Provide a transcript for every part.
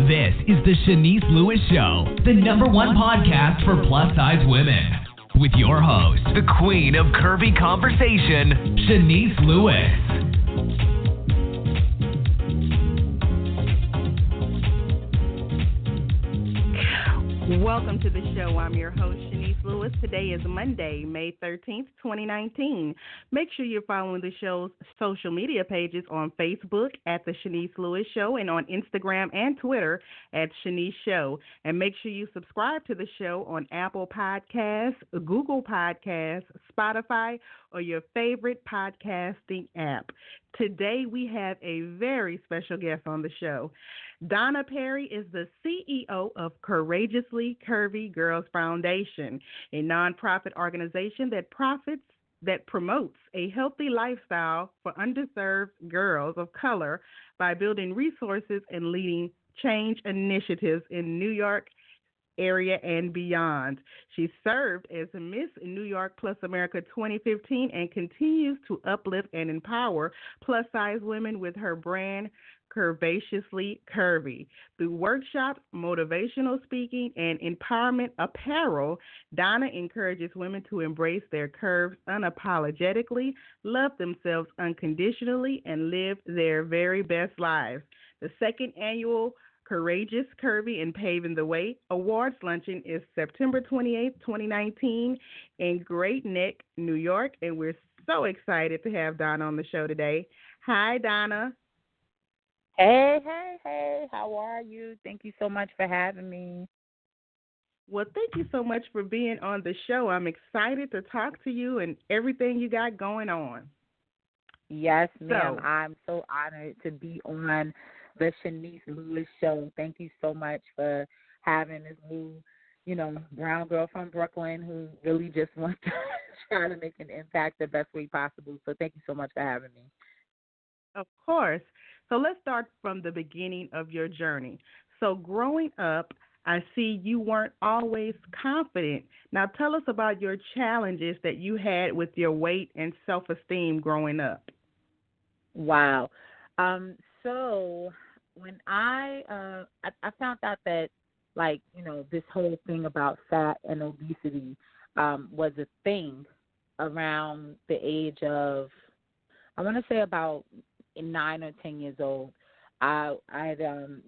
This is the Shanice Lewis Show, the #1 podcast for plus-size women. With your host, the queen of curvy conversation, Shanice Lewis. Welcome to the show. I'm your host, Shanice Lewis. Today is Monday, May 13th, 2019. Make sure you're following the show's social media pages on Facebook at The Shanice Lewis Show and on Instagram and Twitter at Shanice Show. And make sure you subscribe to the show on Apple Podcasts, Google Podcasts, Spotify, or your favorite podcasting app. Today we have a very special guest on the show. Donna Perry is the CEO of Courageously Curvy Girls Foundation, a nonprofit organization that promotes a healthy lifestyle for underserved girls of color by building resources and leading change initiatives in New York area and beyond. She served as Miss New York Plus America 2015 and continues to uplift and empower plus-size women with her brand Courageously Curvy. Through workshops, motivational speaking, and empowerment apparel, Donna encourages women to embrace their curves unapologetically, love themselves unconditionally, and live their very best lives. The second annual Courageous Curvy and Paving the Way Awards Luncheon is September 28th, 2019 in Great Neck, New York, and we're so excited to have Donna on the show today. Hi, Donna. Hey, how are you? Thank you so much for having me. Well, thank you so much for being on the show. I'm excited to talk to you and everything you got going on. Yes, ma'am. I'm so honored to be on the Shanice Lewis Show. Thank you so much for having this new, brown girl from Brooklyn who really just wants to try to make an impact the best way possible. So thank you so much for having me. Of course. So let's start from the beginning of your journey. So growing up, I see you weren't always confident. Now tell us about your challenges that you had with your weight and self-esteem growing up. Wow. So when I found out that, this whole thing about fat and obesity was a thing around the age of, I want to say about 9 or 10 years old. I had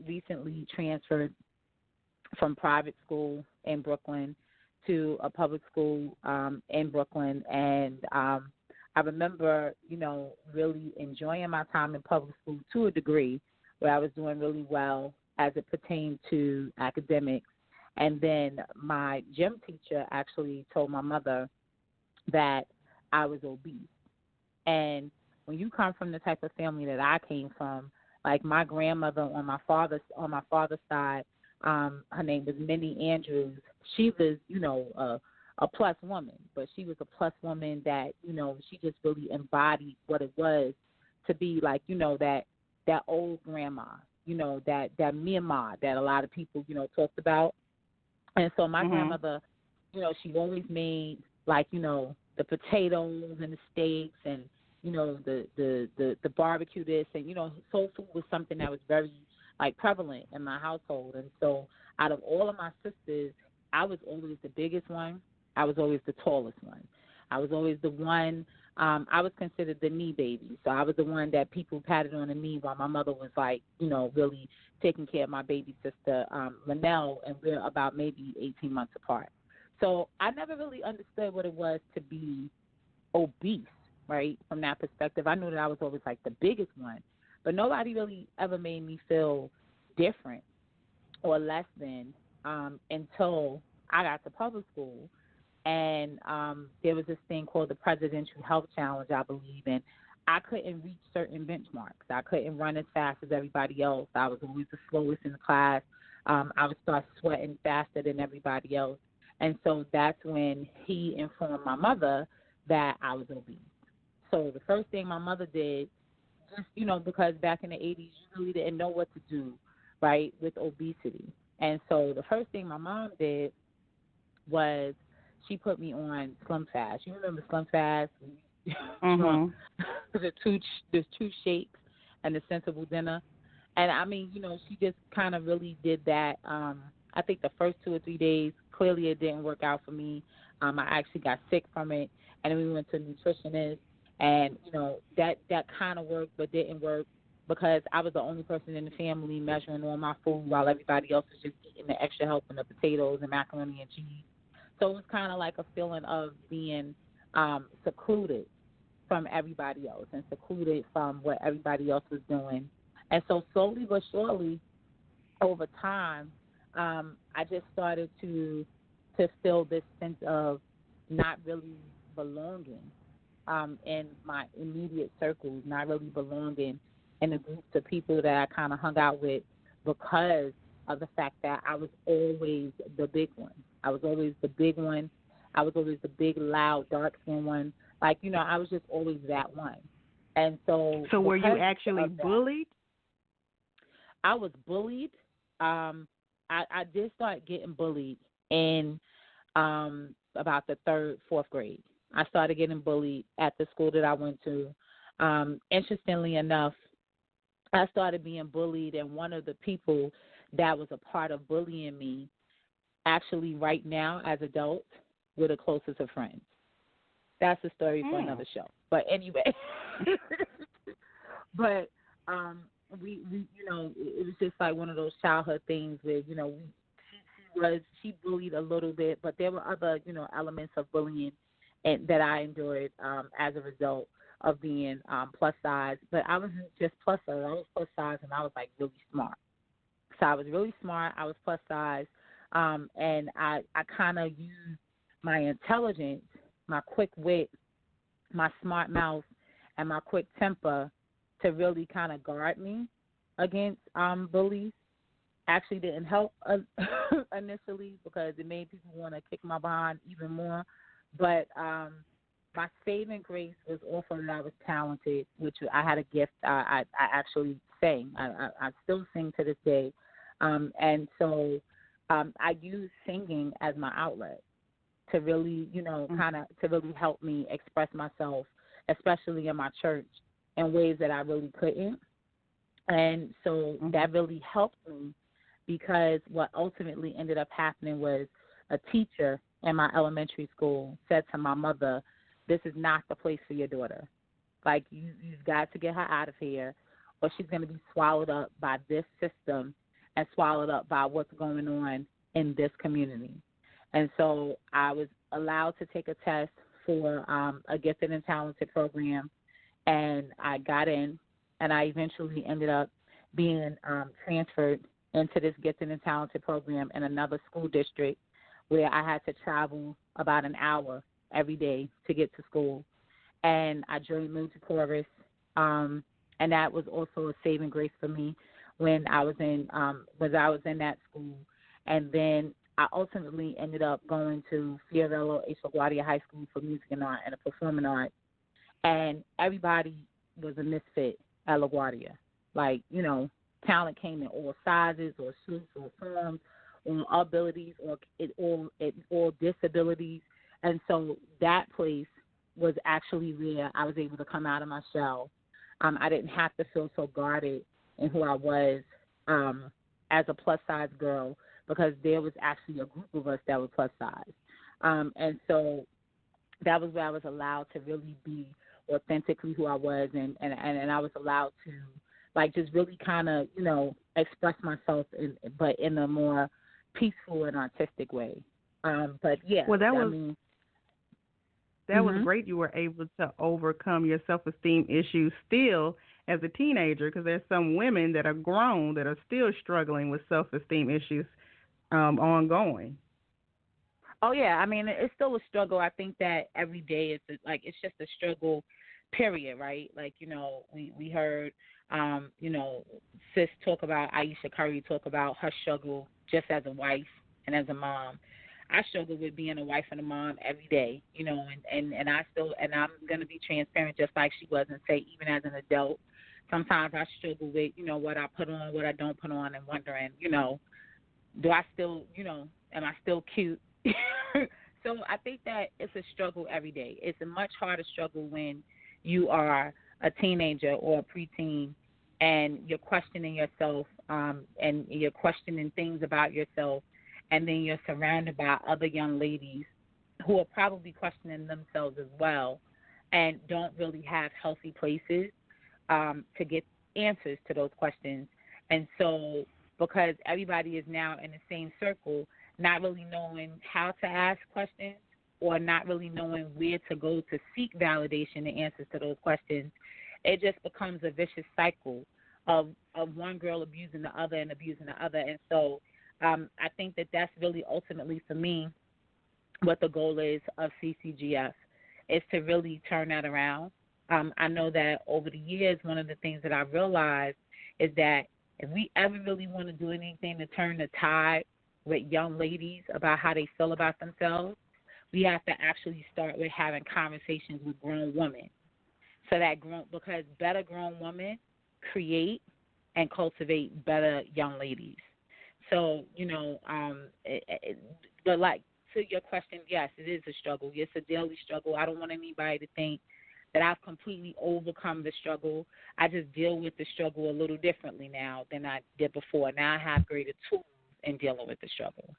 recently transferred from private school in Brooklyn to a public school in Brooklyn, and I remember, really enjoying my time in public school to a degree where I was doing really well as it pertained to academics. And then my gym teacher actually told my mother that I was obese. And when you come from the type of family that I came from, like my grandmother on my father's side, her name was Minnie Andrews. She was, a plus woman, but she was a plus woman that, she just really embodied what it was to be like, that old grandma, that Myanmar that a lot of people, talked about. And so my grandmother, she always made the potatoes and the steaks and, the barbecue this, and, soul food was something that was very, prevalent in my household. And so out of all of my sisters, I was always the biggest one. I was always the tallest one. I was always the one, I was considered the knee baby. So I was the one that people patted on the knee while my mother was, really taking care of my baby sister, Linnell, and we're about maybe 18 months apart. So I never really understood what it was to be obese. Right, from that perspective, I knew that I was always the biggest one, but nobody really ever made me feel different or less than until I got to public school, and there was this thing called the Presidential Health Challenge, I believe, and I couldn't reach certain benchmarks. I couldn't run as fast as everybody else. I was always the slowest in the class. I would start sweating faster than everybody else, and so that's when he informed my mother that I was obese. So the first thing my mother did, just, because back in the 80s, you really didn't know what to do, right, with obesity. And so the first thing my mom did was she put me on Slim Fast. You remember Slim Fast? Mm-hmm. the two shakes and the sensible dinner. And I mean, she just kind of really did that. I think the first 2 or 3 days, clearly it didn't work out for me. I actually got sick from it, and then we went to a nutritionist, and that kind of worked, but didn't work because I was the only person in the family measuring all my food while everybody else was just eating the extra helping of potatoes and macaroni and cheese. So it was kind of like a feeling of being secluded from everybody else and secluded from what everybody else was doing. And so slowly but surely, over time, I just started to feel this sense of not really belonging in my immediate circles, not really belonging in the groups of people that I kind of hung out with because of the fact that I was always the big one. I was always the big one. I was always the big, loud, dark-skinned one. Like, I was just always that one. And so were you actually bullied? I was bullied. I did start getting bullied in about the 3rd, 4th grade. I started getting bullied at the school that I went to. Interestingly enough, I started being bullied, and one of the people that was a part of bullying me actually right now as adults we're the closest of friends. That's a story for another show. But anyway, but we it was just like one of those childhood things where she bullied a little bit, but there were other elements of bullying and that I endured as a result of being plus size. But I wasn't just plus size; I was plus size, and I was like really smart. So I was really smart. I was plus size, and I kind of used my intelligence, my quick wit, my smart mouth, and my quick temper to really kind of guard me against bullies. Actually didn't help initially because it made people want to kick my behind even more. But my saving grace was also that I was talented, which I had a gift. I actually sang. I still sing to this day. And so I use singing as my outlet to really, kind of to really help me express myself, especially in my church, in ways that I really couldn't. And so that really helped me because what ultimately ended up happening was a teacher in my elementary school said to my mother, "This is not the place for your daughter. Like, you've got to get her out of here or she's going to be swallowed up by this system and swallowed up by what's going on in this community." And so I was allowed to take a test for a gifted and talented program, and I got in, and I eventually ended up being transferred into this gifted and talented program in another school district where I had to travel about an hour every day to get to school. And I joined Music Chorus, and that was also a saving grace for me when I was in that school. And then I ultimately ended up going to Fiorillo H. LaGuardia High School for Music and Art and Performing Arts. And everybody was a misfit at LaGuardia. Like, talent came in all sizes or shapes or forms or abilities or disabilities. And so that place was actually where I was able to come out of my shell. I didn't have to feel so guarded in who I was as a plus-size girl because there was actually a group of us that were plus-size. And so that was where I was allowed to really be authentically who I was, and I was allowed to, like, just really kind of, express myself, but in a more peaceful and artistic way. But, yeah. Well, that was great you were able to overcome your self-esteem issues still as a teenager, because there's some women that are grown that are still struggling with self-esteem issues ongoing. Oh, yeah. I mean, it's still a struggle. I think that every day it's just a struggle, period, right? Like, we heard, Sis talk about, Aisha Curry talk about her struggle just as a wife and as a mom. I struggle with being a wife and a mom every day, and I'm going to be transparent just like she was and say even as an adult, sometimes I struggle with, what I put on, what I don't put on, and wondering, do I still, am I still cute? So I think that it's a struggle every day. It's a much harder struggle when you are a teenager or a preteen and you're questioning yourself, and you're questioning things about yourself, and then you're surrounded by other young ladies who are probably questioning themselves as well and don't really have healthy places to get answers to those questions. And so because everybody is now in the same circle, not really knowing how to ask questions or not really knowing where to go to seek validation and answers to those questions, it just becomes a vicious cycle of one girl abusing the other and abusing the other. And so I think that that's really ultimately for me what the goal is of CCGF, is to really turn that around. I know that over the years, one of the things that I've realized is that if we ever really want to do anything to turn the tide with young ladies about how they feel about themselves, we have to actually start with having conversations with grown women. So that because better grown women create and cultivate better young ladies. So, but like to your question, yes, it is a struggle. It's a daily struggle. I don't want anybody to think that I've completely overcome the struggle. I just deal with the struggle a little differently now than I did before. Now I have greater tools in dealing with the struggle.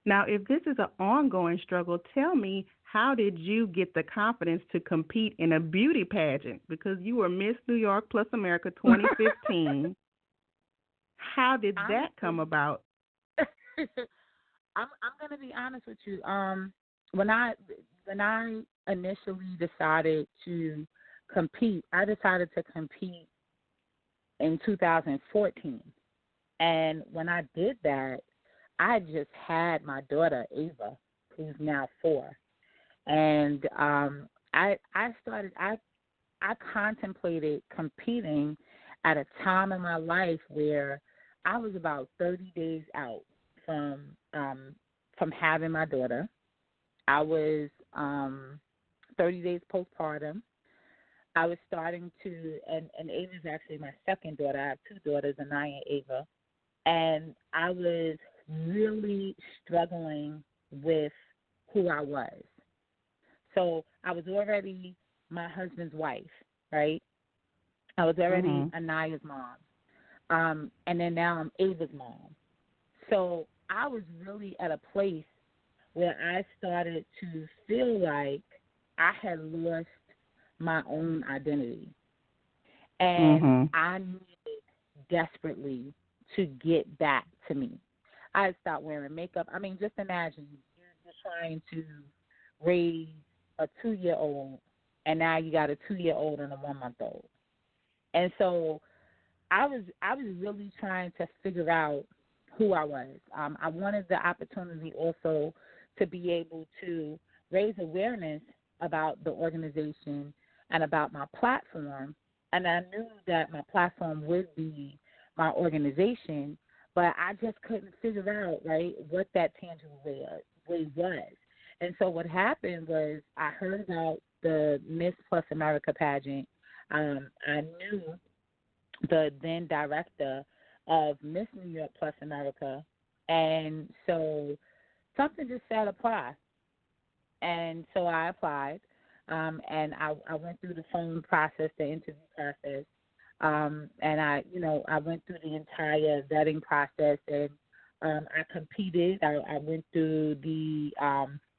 Now, if this is an ongoing struggle, tell me, how did you get the confidence to compete in a beauty pageant? Because you were Miss New York plus America 2015. How did that come about? I'm going to be honest with you. When I initially decided to compete, I decided to compete in 2014. And when I did that, I just had my daughter, Ava, who's now 4. And I contemplated competing at a time in my life where I was about 30 days out from having my daughter. I was 30 days postpartum. I was starting to, and Ava's actually my second daughter. I have 2 daughters, Anaya and Ava. And I was really struggling with who I was. So I was already my husband's wife, right? I was already Anaya's mom. And then now I'm Ava's mom. So I was really at a place where I started to feel like I had lost my own identity. And I needed desperately to get back to me. I had stopped wearing makeup. I mean, just imagine you're trying to raise a 2-year-old, and now you got a 2-year-old and a 1-month-old. And so I was really trying to figure out who I was. I wanted the opportunity also to be able to raise awareness about the organization and about my platform. And I knew that my platform would be my organization, but I just couldn't figure out, right, what that tangible way was. And so what happened was I heard about the Miss Plus America pageant. I knew the then director of Miss New York Plus America, and so something just said apply. And so I applied, and I went through the phone process, the interview process, and I went through the entire vetting process, and I competed. I went through the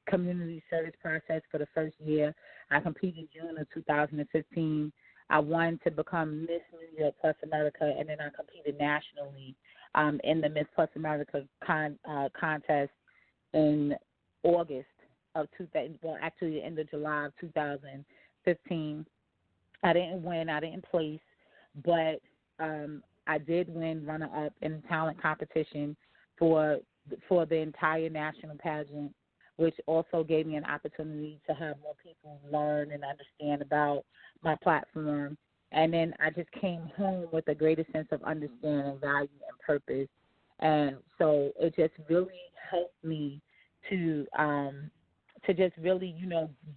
community service process for the first year. I competed June of 2015. I won to become Miss New York Plus America, and then I competed nationally in the Miss Plus America contest in August of actually the end of July of 2015. I didn't win. I didn't place, but I did win runner-up in the talent competition for the entire national pageant, which also gave me an opportunity to have more people learn and understand about my platform. And then I just came home with a greater sense of understanding, value, and purpose. And so it just really helped me to just really,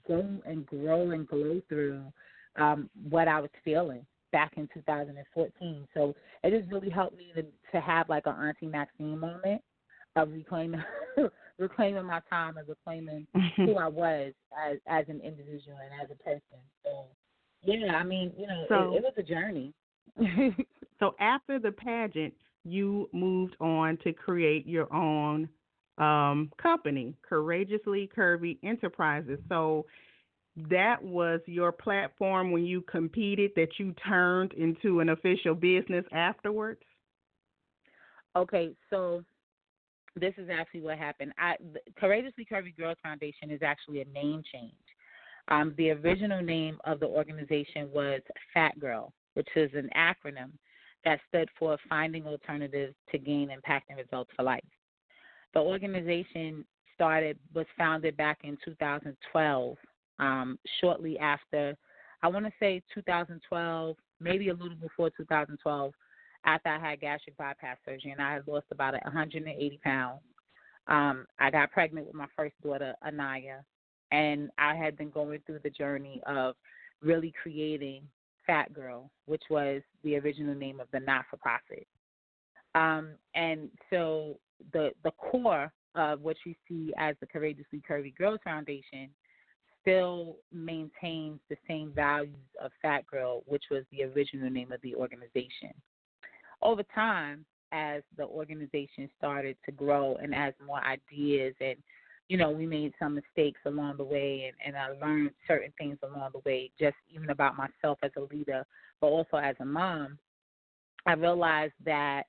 go and grow and glow through what I was feeling back in 2014. So it just really helped me to have like an Auntie Maxine moment of reclaiming my time and reclaiming who I was as an individual and as a person. So, yeah, I mean, it was a journey. So after the pageant, you moved on to create your own company, Courageously Curvy Enterprises. So that was your platform when you competed that you turned into an official business afterwards? Okay, so this is actually what happened. Courageously Curvy Girls Foundation is actually a name change. The original name of the organization was Fat Girl, which is an acronym that stood for Finding Alternatives to Gain Impact and Results for Life. The organization was founded back in 2012, shortly after, I want to say 2012, maybe a little before 2012, after I had gastric bypass surgery, and I had lost about 180 pounds. I got pregnant with my first daughter, Anaya, and I had been going through the journey of really creating Fat Girl, which was the original name of the not-for-profit. And so the core of what you see as the Courageously Curvy Girls Foundation still maintains the same values of Fat Girl, which was the original name of the organization. Over time, as the organization started to grow and as more ideas and, we made some mistakes along the way and I learned certain things along the way, just even about myself as a leader, but also as a mom, I realized that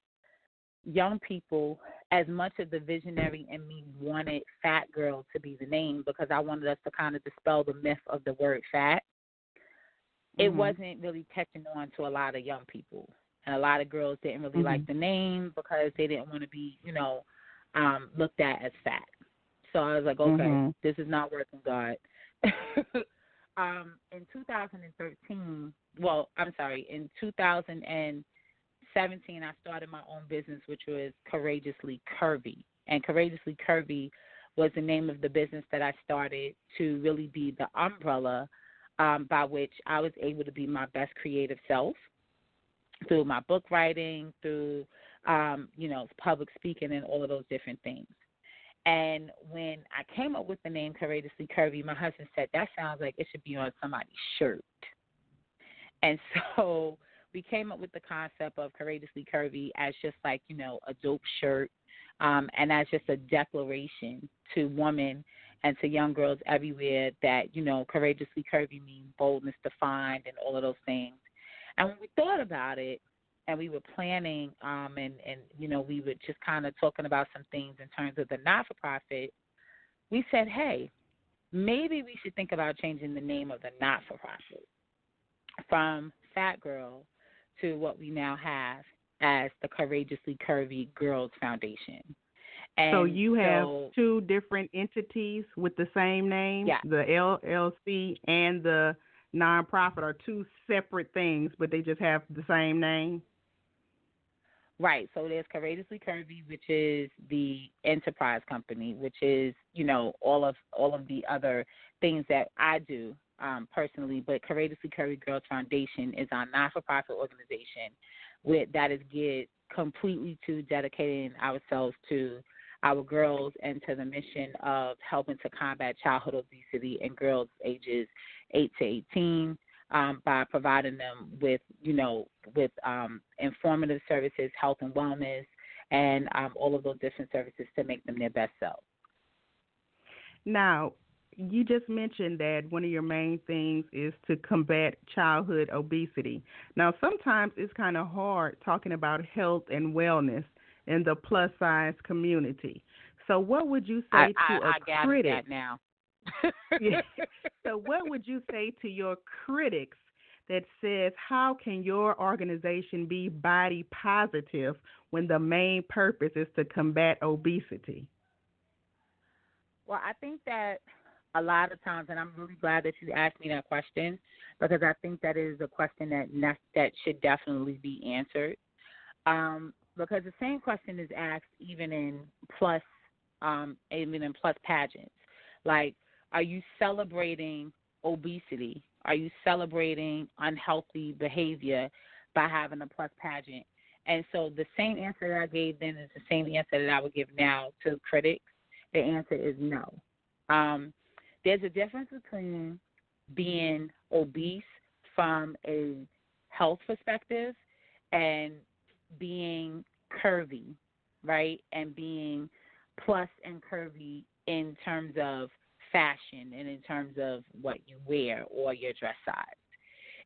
young people, as much as the visionary in me wanted Fat Girl to be the name because I wanted us to kind of dispel the myth of the word fat, it wasn't really catching on to a lot of young people. And a lot of girls didn't really like the name because they didn't want to be, looked at as fat. So I was like, okay, this is not working, God. In 2013, in 2017, I started my own business, which was Courageously Curvy. And Courageously Curvy was the name of the business that I started to really be the umbrella by which I was able to be my best creative self through my book writing, through, public speaking and all of those different things. And when I came up with the name Courageously Curvy, my husband said, that sounds like it should be on somebody's shirt. And so we came up with the concept of Courageously Curvy as just like, a dope shirt, and as just a declaration to women and to young girls everywhere that, Courageously Curvy means boldness defined and all of those things. And when we thought about it, and we were planning, and we were just kind of talking about some things in terms of the not-for-profit, we said, hey, maybe we should think about changing the name of the not-for-profit from Fat Girl to what we now have as the Courageously Curvy Girls Foundation. And so you have two different entities with the same name? Yeah. The LLC and the nonprofit are two separate things, but they just have the same name? Right. So there's Courageously Curvy, which is the enterprise company, which is, all of the other things that I do personally. But Courageously Curvy Girls Foundation is our not-for-profit organization that is geared completely to dedicating ourselves to our girls and to the mission of helping to combat childhood obesity in girls ages 8 to 18. By providing them with informative services, health and wellness, and all of those different services to make them their best selves. Now, you just mentioned that one of your main things is to combat childhood obesity. Now, sometimes it's kind of hard talking about health and wellness in the plus-size community. So what would you say to a critic? That now. Yeah. So what would you say to your critics that says, how can your organization be body positive when the main purpose is to combat obesity? Well, I think that a lot of times, and I'm really glad that you asked me that question, because I think that is a question that should definitely be answered. Because the same question is asked even in plus pageants. Like, are you celebrating obesity? Are you celebrating unhealthy behavior by having a plus pageant? And so the same answer that I gave then is the same answer that I would give now to critics. The answer is no. There's a difference between being obese from a health perspective and being curvy, right? And being plus and curvy in terms of fashion and in terms of what you wear or your dress size.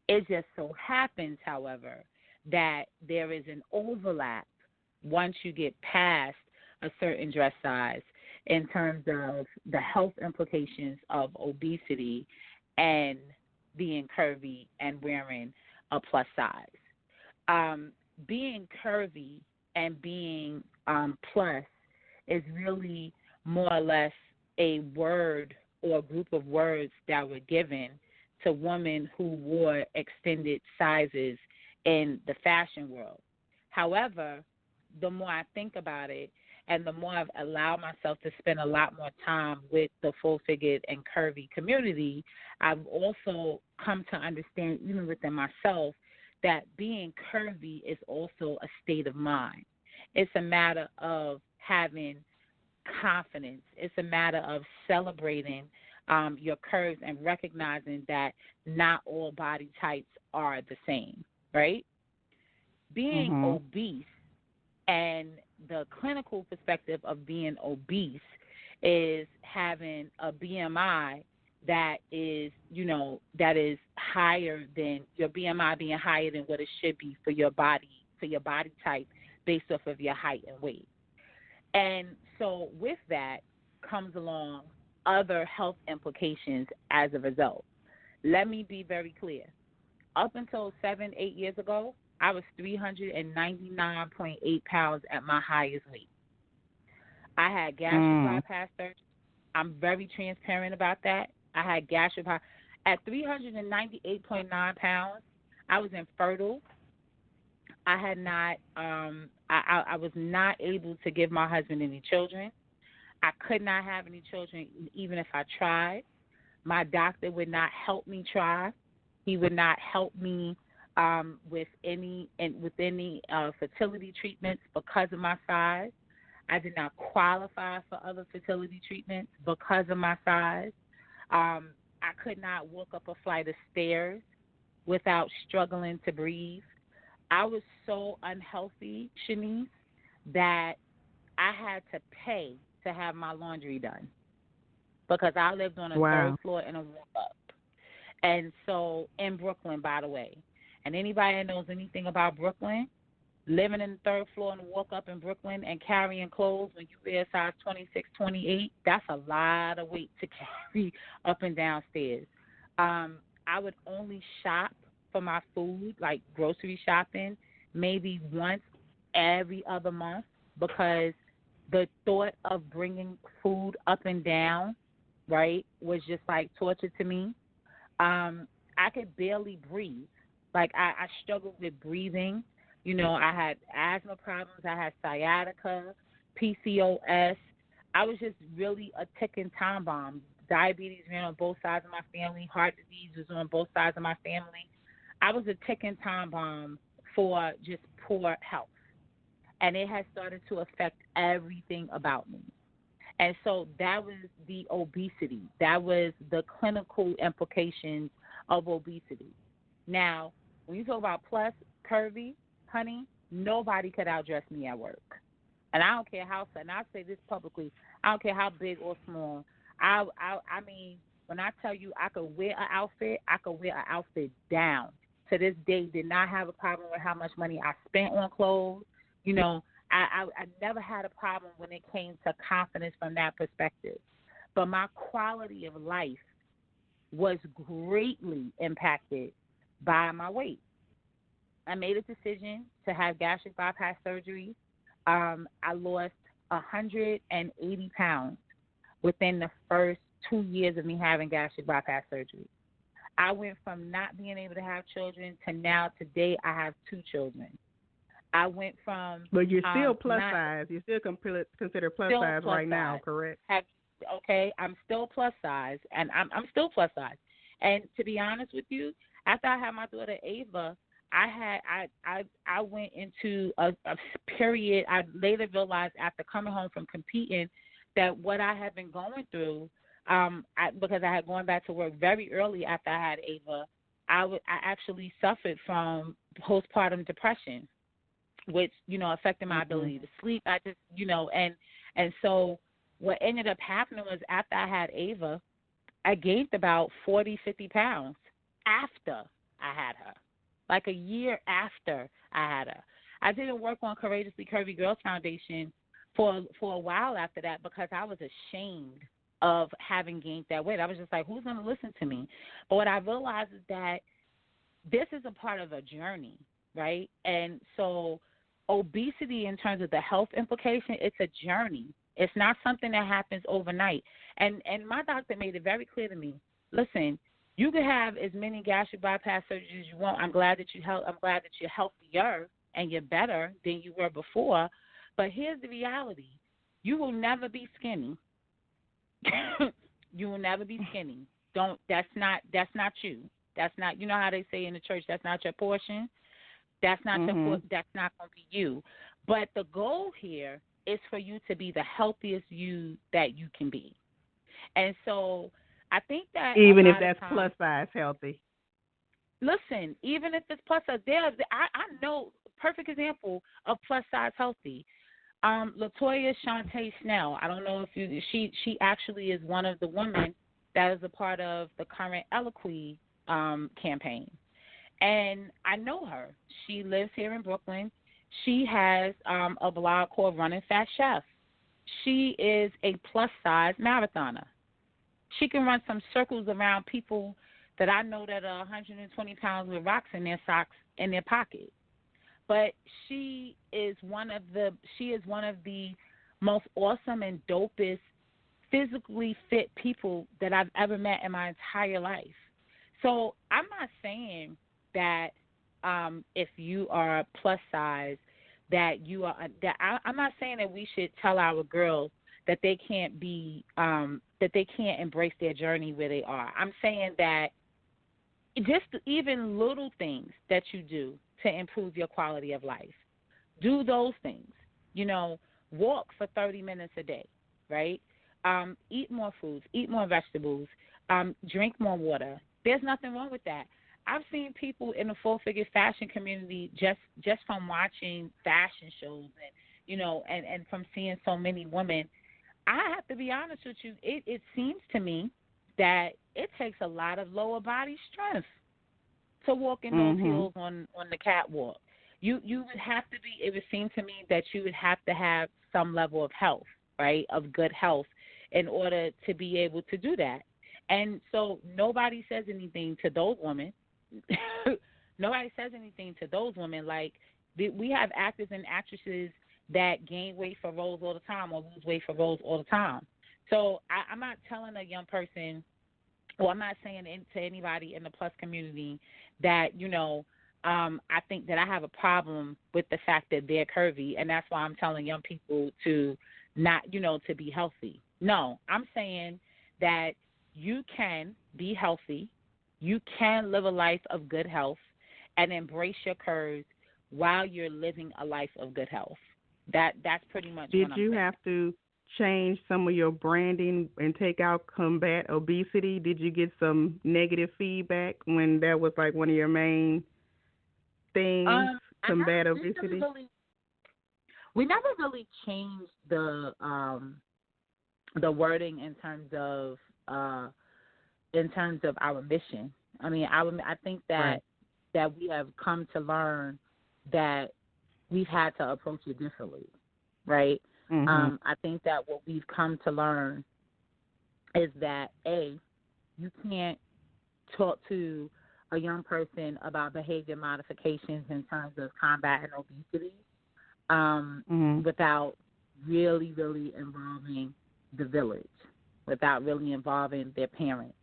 It just so happens, however, that there is an overlap once you get past a certain dress size in terms of the health implications of obesity and being curvy and wearing a plus size. Being curvy and being plus is really more or less a word or a group of words that were given to women who wore extended sizes in the fashion world. However, the more I think about it and the more I've allowed myself to spend a lot more time with the full-figured and curvy community, I've also come to understand, even within myself, that being curvy is also a state of mind. It's a matter of having confidence. It's a matter of celebrating your curves and recognizing that not all body types are the same, right? Being obese and the clinical perspective of being obese is having a BMI that is, that is higher than your BMI being higher than what it should be for your body type based off of your height and weight. And so with that comes along other health implications as a result. Let me be very clear. Up until 7-8 years ago, I was 399.8 pounds at my highest weight. I had gastric bypass surgery. I'm very transparent about that. I had gastric bypass. At 398.9 pounds, I was infertile. I had not, I was not able to give my husband any children. I could not have any children even if I tried. My doctor would not help me try. He would not help me with any fertility treatments because of my size. I did not qualify for other fertility treatments because of my size. I could not walk up a flight of stairs without struggling to breathe. I was so unhealthy, Shanice, that I had to pay to have my laundry done because I lived on a third floor in a walk-up. And so in Brooklyn, by the way, and anybody that knows anything about Brooklyn, living in the third floor in a walk-up in Brooklyn and carrying clothes when you wear size 26, 28, that's a lot of weight to carry up and down stairs. I would only shop for my food, like grocery shopping, maybe once every other month because the thought of bringing food up and down, right, was just like torture to me. I could barely breathe. Like I struggled with breathing. I had asthma problems. I had sciatica, PCOS. I was just really a ticking time bomb. Diabetes ran on both sides of my family. Heart disease was on both sides of my family. I was a ticking time bomb for just poor health. And it has started to affect everything about me. And so that was the obesity. That was the clinical implications of obesity. Now, when you talk about plus, curvy, honey, nobody could outdress me at work. And I don't care how, and I say this publicly, I don't care how big or small. I mean, when I tell you I could wear an outfit, I could wear an outfit down. To this day, did not have a problem with how much money I spent on clothes. I never had a problem when it came to confidence from that perspective. But my quality of life was greatly impacted by my weight. I made a decision to have gastric bypass surgery. I lost 180 pounds within the first 2 years of me having gastric bypass surgery. I went from not being able to have children to now today I have 2 children. I went from... But you're still plus size. You're still considered plus size right now, correct? I'm still plus size, and I'm still plus size. And to be honest with you, after I had my daughter Ava, I went into a period. I later realized after coming home from competing that what I had been going through, because I had gone back to work very early after I had Ava, I actually suffered from postpartum depression, which, affected my ability to sleep. I just, and so what ended up happening was after I had Ava, I gained about 40, 50 pounds after I had her, like a year after I had her. I didn't work on Courageously Curvy Girls Foundation for a while after that because I was ashamed of having gained that weight. I was just like, who's going to listen to me? But what I realized is that this is a part of a journey, right? And so obesity in terms of the health implication, it's a journey. It's not something that happens overnight. And my doctor made it very clear to me, listen, you can have as many gastric bypass surgeries as you want. I'm glad that you're healthier and you're better than you were before. But here's the reality. You will never be skinny. You will never be skinny. That's not you. That's not, you know how they say in the church, that's not your portion. That's not that's not going to be you. But the goal here is for you to be the healthiest you that you can be. And so I think that even if that's plus size healthy. Listen, even if it's plus size, I know perfect example of plus size healthy. Latoya Shantae Snell. I don't know if she actually is one of the women that is a part of the current Eloquy campaign. And I know her. She lives here in Brooklyn. She has a blog called Running Fat Chef. She is a plus-size marathoner. She can run some circles around people that I know that are 120 pounds with rocks in their socks in their pocket. But she is one of the most awesome and dopest physically fit people that I've ever met in my entire life. So I'm not saying that if you are plus size that you are I'm not saying that we should tell our girls that they can't be that they can't embrace their journey where they are. I'm saying that just even little things that you do to improve your quality of life, do those things. Walk for 30 minutes a day, right? Eat more foods, eat more vegetables, drink more water. There's nothing wrong with that. I've seen people in the full-figure fashion community just from watching fashion shows and from seeing so many women. I have to be honest with you, it seems to me that it takes a lot of lower body strength to walk in those heels on the catwalk. You would have to be, it would seem to me that you would have to have some level of health, right, of good health in order to be able to do that. And so nobody says anything to those women. Nobody says anything to those women. Like, we have actors and actresses that gain weight for roles all the time or lose weight for roles all the time. So I'm not telling a young person, or I'm not saying to anybody in the plus community that, I think that I have a problem with the fact that they're curvy, and that's why I'm telling young people to not, to be healthy. No, I'm saying that you can be healthy, you can live a life of good health, and embrace your curves while you're living a life of good health. That's pretty much what I'm saying. Did you have to change some of your branding and take out combat obesity? Did you get some negative feedback when that was like one of your main things, combat obesity? We never really changed the wording in terms of our mission. I mean, I think that that we have come to learn that we've had to approach it differently, right? I think that what we've come to learn is that, A, you can't talk to a young person about behavior modifications in terms of combating obesity without really, really involving the village, without really involving their parents.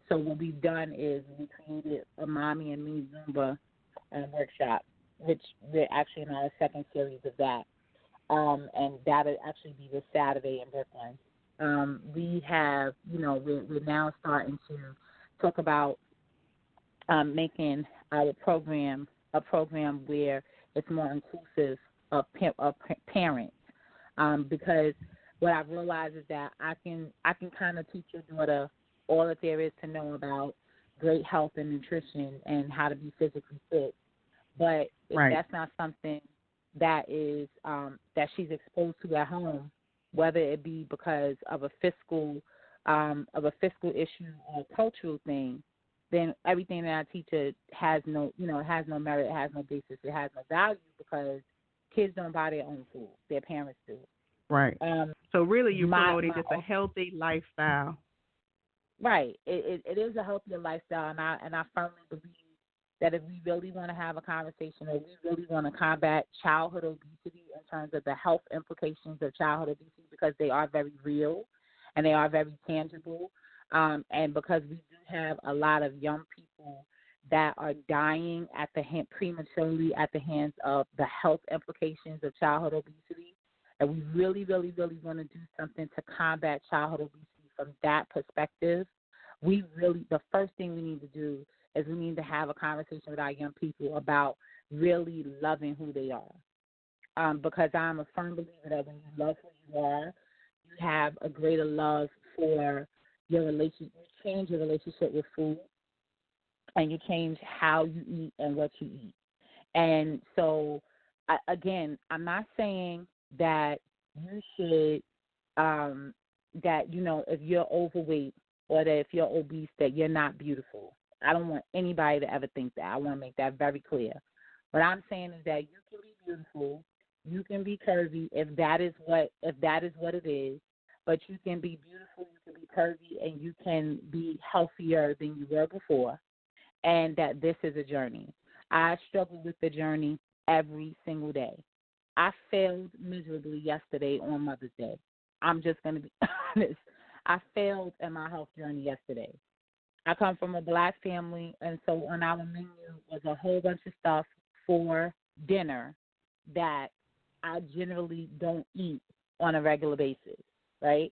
So what we've done is we created a Mommy and Me Zumba workshop, which we're actually in our second series of that. And that'll actually be this Saturday in Brooklyn. We have, we're now starting to talk about making our program a program where it's more inclusive of parents. Because what I've realized is that I can kind of teach your daughter all that there is to know about great health and nutrition and how to be physically fit. But if Right. that's not something that is that she's exposed to at home, whether it be because of a fiscal issue or a cultural thing, then everything that I teach her has no merit, it has no basis, it has no value, because kids don't buy their own food, their parents do. Right. So really, you're promoting just a my healthy lifestyle. Right. It is a healthier lifestyle, and I firmly believe that if we really want to have a conversation, or we really want to combat childhood obesity in terms of the health implications of childhood obesity, because they are very real and they are very tangible, and because we do have a lot of young people that are dying prematurely at the hands of the health implications of childhood obesity, and we really, really, really want to do something to combat childhood obesity from that perspective, the first thing we need to do is we need to have a conversation with our young people about really loving who they are. Because I'm a firm believer that when you love who you are, you have a greater love for your relationship. You change your relationship with food, and you change how you eat and what you eat. And so, again, I'm not saying that you should, if you're overweight or that if you're obese, that you're not beautiful. I don't want anybody to ever think that. I want to make that very clear. What I'm saying is that you can be beautiful, you can be curvy if that is what it is, but you can be beautiful, you can be curvy, and you can be healthier than you were before, and that this is a journey. I struggle with the journey every single day. I failed miserably yesterday on Mother's Day. I'm just going to be honest. I failed in my health journey yesterday. I come from a Black family, and so on our menu was a whole bunch of stuff for dinner that I generally don't eat on a regular basis, right?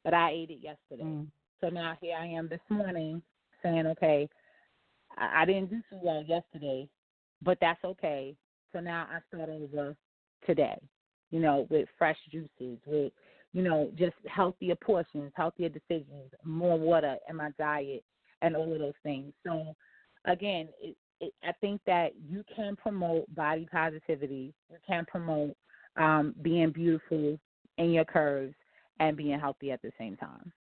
But I ate it yesterday. So now here I am this morning saying, okay, I didn't do so well yesterday, but that's okay. So now I start over today, with fresh juices, with, just healthier portions, healthier decisions, more water in my diet, and all of those things. So, again, I think that you can promote body positivity. You can promote being beautiful in your curves and being healthy at the same time.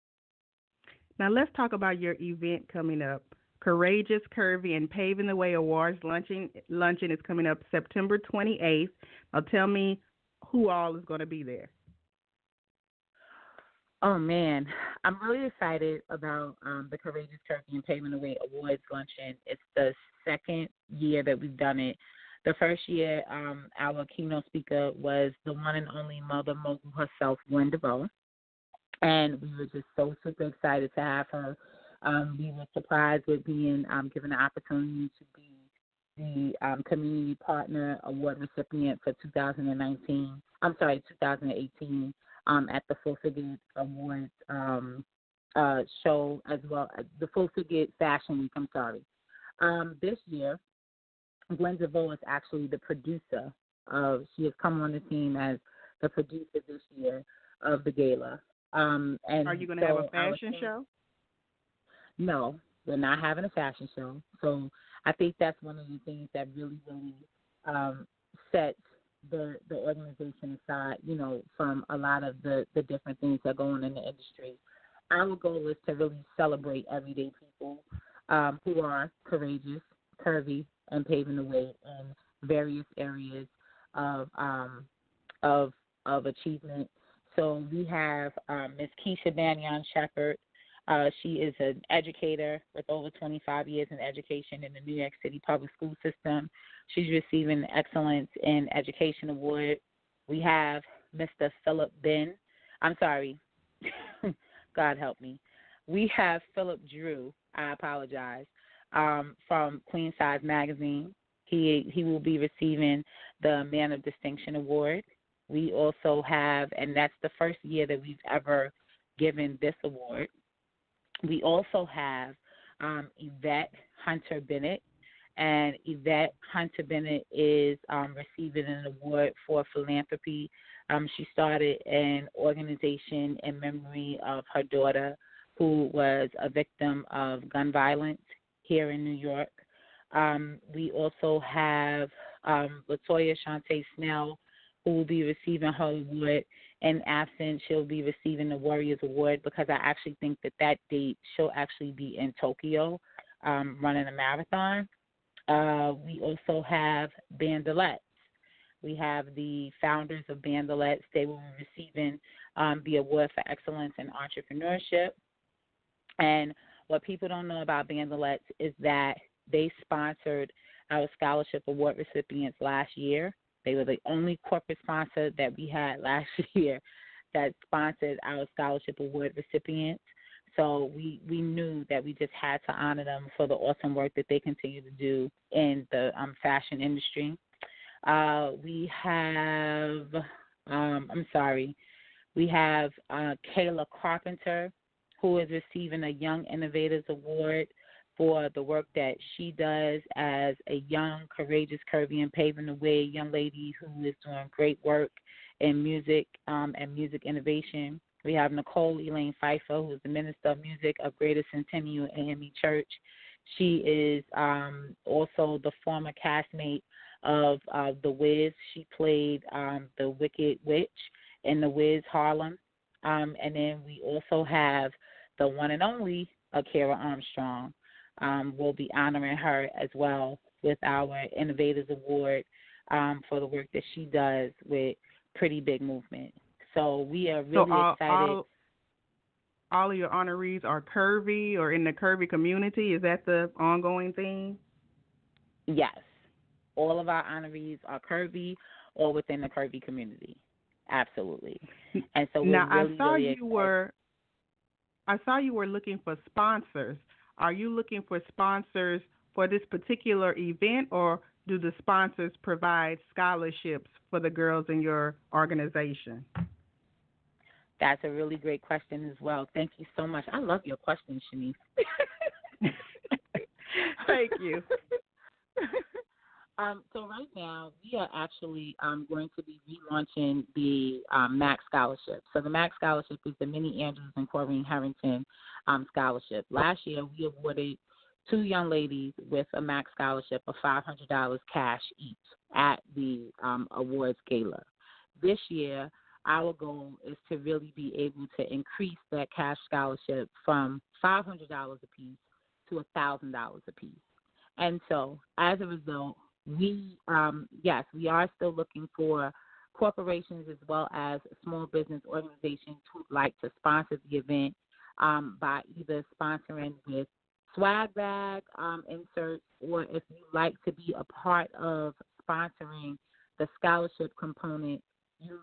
Now let's talk about your event coming up. Courageous, Curvy, and Paving the Way Awards Luncheon is coming up September 28th. Now tell me who all is going to be there. Oh, man. I'm really excited about the Courageous, Curvy, and Paving the Way Awards Luncheon. It's the second year that we've done it. The first year, our keynote speaker was the one and only mother mogul herself, Gwen DeVoe. And we were just so super excited to have her. We were surprised with being given the opportunity to be the Community Partner Award recipient for 2018 at the Full Figure Awards show, as well as the Full Figure Fashion Week. This year, Gwen DeVoe is actually the producer she has come on the team as the producer this year of the gala. And are you going to have a fashion show? No, we're not having a fashion show. So I think that's one of the things that really, really sets the organization aside, from a lot of the different things that go on in the industry. Our goal is to really celebrate everyday people who are courageous, curvy, and paving the way in various areas of achievement. So we have Ms. Keisha Banyan Shepherd. She is an educator with over 25 years in education in the New York City public school system. She's receiving the Excellence in Education Award. We have Mr. Philip Ben. I'm sorry. God help me. We have Philip Drew. I apologize. From Queen Size Magazine. He will be receiving the Man of Distinction Award. We also have, and that's the first year that we've ever given this award, we also have Yvette Hunter Bennett, and Yvette Hunter Bennett is receiving an award for philanthropy. She started an organization in memory of her daughter who was a victim of gun violence here in New York. We also have Latoya Shante Snell, who will be receiving her award. In absence, she'll be receiving the Warriors Award because I actually think that date she'll actually be in Tokyo running a marathon. We also have Bandelettes. We have the founders of Bandelettes. They will be receiving the Award for Excellence in Entrepreneurship. And what people don't know about Bandelettes is that they sponsored our scholarship award recipients last year. They were the only corporate sponsor that we had last year that sponsored our scholarship award recipients. So we knew that we just had to honor them for the awesome work that they continue to do in the fashion industry. We have, Kayla Carpenter, who is receiving a Young Innovators Award for the work that she does as a young, courageous, curvy, and paving the way young lady who is doing great work in music and music innovation. We have Nicole Elaine Pfeiffer, who is the Minister of Music of Greater Centennial AME Church. She is also the former castmate of The Wiz. She played the Wicked Witch in The Wiz Harlem. And then we also have the one and only Akira Armstrong. We'll be honoring her as well with our Innovators Award for the work that she does with Pretty Big Movement. So we are really excited. All of your honorees are curvy or in the curvy community. Is that the ongoing theme? Yes. All of our honorees are curvy or within the curvy community. Absolutely. And so we're really, I saw you were looking for sponsors. Are you looking for sponsors for this particular event, or do the sponsors provide scholarships for the girls in your organization? That's a really great question as well. Thank you so much. I love your question, Shanice. Thank you. So right now, we are actually going to be relaunching the MAC Scholarship. So the MAC Scholarship is the Minnie Andrews and Corrine Harrington Scholarship. Last year, we awarded 2 young ladies with a MAC Scholarship of $500 cash each at the awards gala. This year, our goal is to really be able to increase that cash scholarship from $500 apiece to $1,000 apiece. And so, as a result, we are still looking for corporations as well as small business organizations who would like to sponsor the event by either sponsoring with swag bag inserts, or if you'd like to be a part of sponsoring the scholarship component, you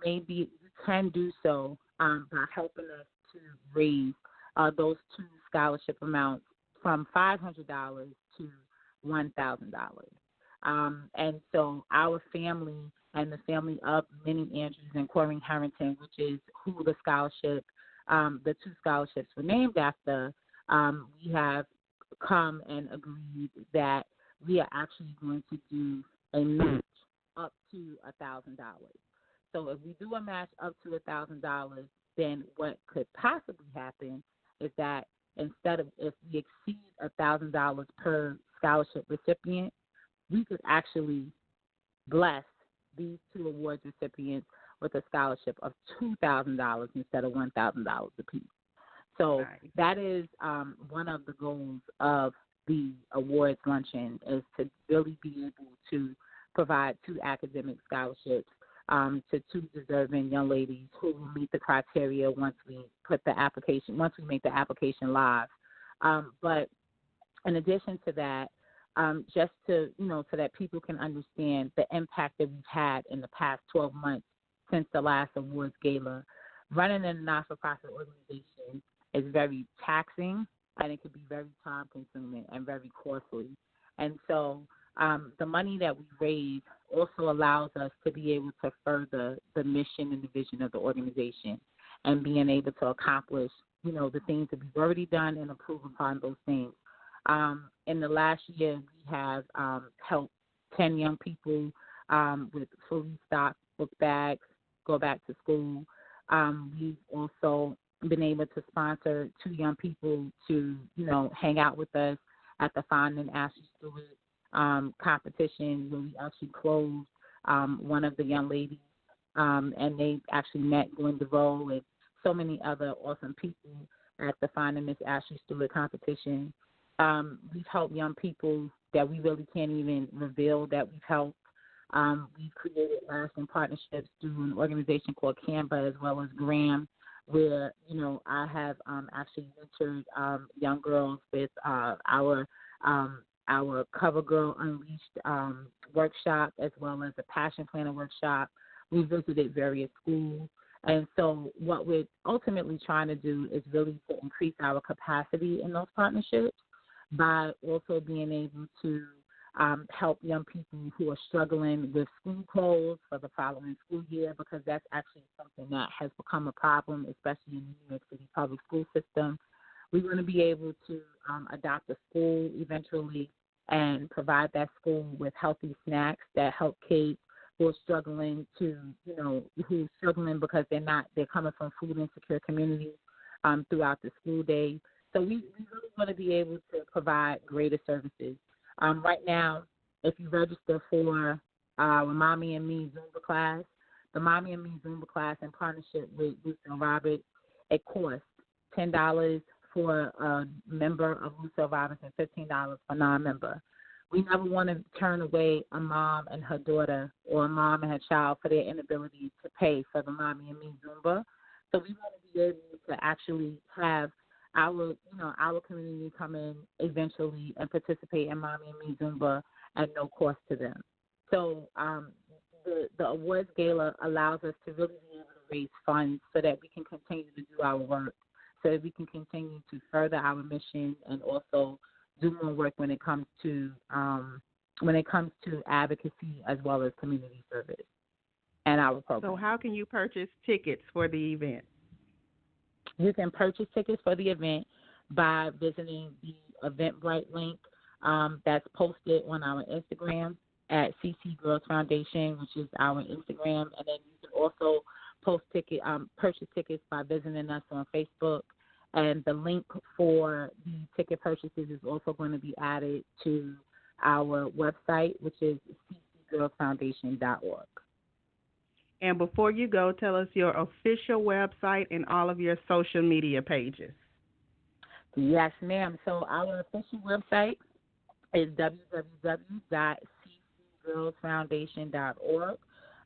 can do so by helping us to raise those 2 scholarship amounts from $500 to $1,000. And so our family and the family of Minnie Andrews and Corrine Harrington, which is who the 2 scholarships were named after, we have come and agreed that we are actually going to do a match up to $1,000. So if we do a match up to $1,000, then what could possibly happen is that if we exceed $1,000 per scholarship recipient, we could actually bless these 2 awards recipients with a scholarship of $2,000 instead of $1,000 apiece. So that is one of the goals of the awards luncheon, is to really be able to provide 2 academic scholarships to 2 deserving young ladies who will meet the criteria once we make the application live. But in addition to that, just to, so that people can understand the impact that we've had in the past 12 months since the last awards gala, running a not-for-profit organization is very taxing, and it can be very time-consuming and very costly. And so the money that we raise also allows us to be able to further the mission and the vision of the organization, and being able to accomplish, the things that we've already done and improve upon those things. In the last year, we have helped 10 young people with fully stocked book bags go back to school. We've also been able to sponsor 2 young people to, hang out with us at the Fond and Ashley Stewart competition where we actually closed one of the young ladies, and they actually met Gwen DeVoe and so many other awesome people at the Finding Miss Ashley Stewart competition. We've helped young people that we really can't even reveal that we've helped. We've created lasting partnerships through an organization called Canva as well as Graham, where, I have actually mentored young girls with our Cover Girl Unleashed workshop as well as a Passion Planner workshop. We visited various schools. And so what we're ultimately trying to do is really to increase our capacity in those partnerships by also being able to help young people who are struggling with school clothes for the following school year, because that's actually something that has become a problem, especially in the New York City public school system. We want to be able to adopt a school eventually and provide that school with healthy snacks that help kids who are struggling who's struggling because they're coming from food insecure communities throughout the school day. So we really want to be able to provide greater services. Right now, if you register for our Mommy and Me Zumba class, the Mommy and Me Zumba class in partnership with Lucille Roberts, it costs $10 for a member of Lucille Roberts and $15 for non-member. We never want to turn away a mom and her daughter or a mom and her child for their inability to pay for the Mommy and Me Zumba. So we want to be able to actually have our community come in eventually and participate in Mommy and Me Zumba at no cost to them. So the awards gala allows us to really be able to raise funds so that we can continue to do our work, so that we can continue to further our mission and also do more work when it comes to advocacy as well as community service and our program. So how can you purchase tickets for the event? You can purchase tickets for the event by visiting the Eventbrite link that's posted on our Instagram at CC Girls Foundation, which is our Instagram, and then you can also purchase tickets by visiting us on Facebook. And the link for the ticket purchases is also going to be added to our website, which is ccgirlsfoundation.org. And before you go, tell us your official website and all of your social media pages. Yes, ma'am. So our official website is www.ccgirlsfoundation.org.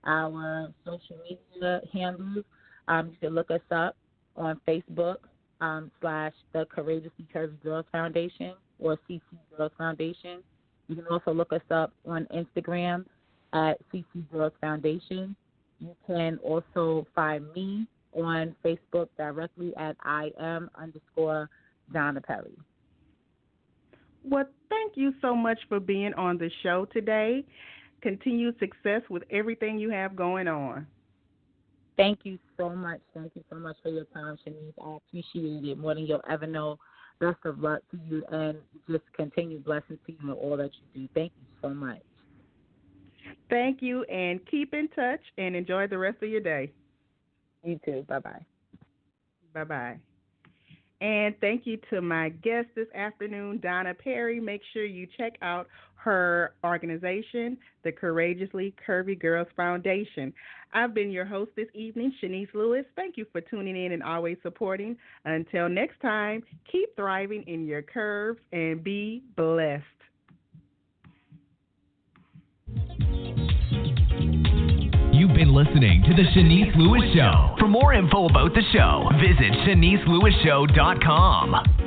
Our social media handles, you can look us up on Facebook / the Courageously Curvy Girls Foundation or CC Girls Foundation. You can also look us up on Instagram at CC Girls Foundation. You can also find me on Facebook directly at @Donna Perry. Well, thank you so much for being on the show today. Continued success with everything you have going on. Thank you so much. Thank you so much for your time, Shanice. I appreciate it more than you'll ever know. Best of luck to you and just continued blessings to you in all that you do. Thank you so much. Thank you, and keep in touch and enjoy the rest of your day. You too. Bye-bye. Bye-bye. And thank you to my guest this afternoon, Donna Perry. Make sure you check out her organization, the Courageously Curvy Girls Foundation. I've been your host this evening, Shanice Lewis. Thank you for tuning in and always supporting. Until next time, keep thriving in your curves and be blessed. You've been listening to The Shanice Lewis Show. For more info about the show, visit ShaniceLewisShow.com.